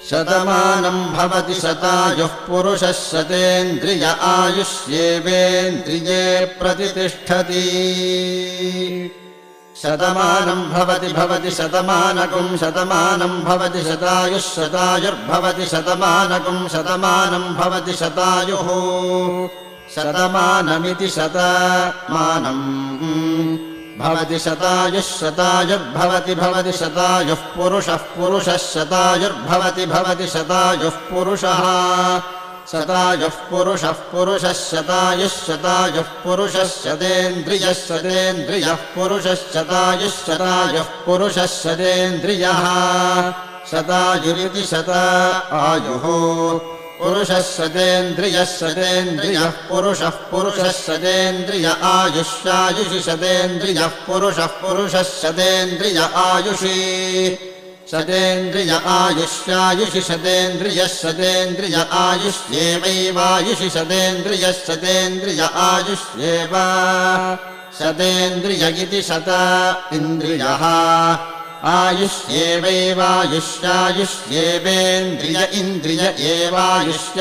शतमानं भवति शतायुः पुरुषः शतेन्द्रिय आयुष्येवेन्द्रिये प्रतितिष्ठति शतमानं भवति शतमानकं शतमानं भवति शतायुः शतायुर्भवति शतमानकं शतमानं भवति शतायुः शतमानमिति शतमानं भवति शतायुः शतायुर्भवति भवति शतायुः पुरुषः शतायुर्भवति शतायुः पुरुषः शतायुः पुरुषः शतायुः पुरुषः शतेन्द्रियः पुरुषः शतायुः पुरुषः शतेन्द्रियः शतायुरिति शतायुः पुरुषः शतेन्द्रियः पुरुषः शतेन्द्रिय आयुष्यायुषि शतेन्द्रियः पुरुषः शतेन्द्रिय आयुषि शतेन्द्रिय आयुष्यायुषि शतेन्द्रिय आयुष्येवैवायुषि शतेन्द्रिय आयुष्येव शतेन्द्रिय इति शत इन्द्रियः आयुष्येवैवायुष्यायुष्येवेन्द्रिय इन्द्रिय एवायुष्य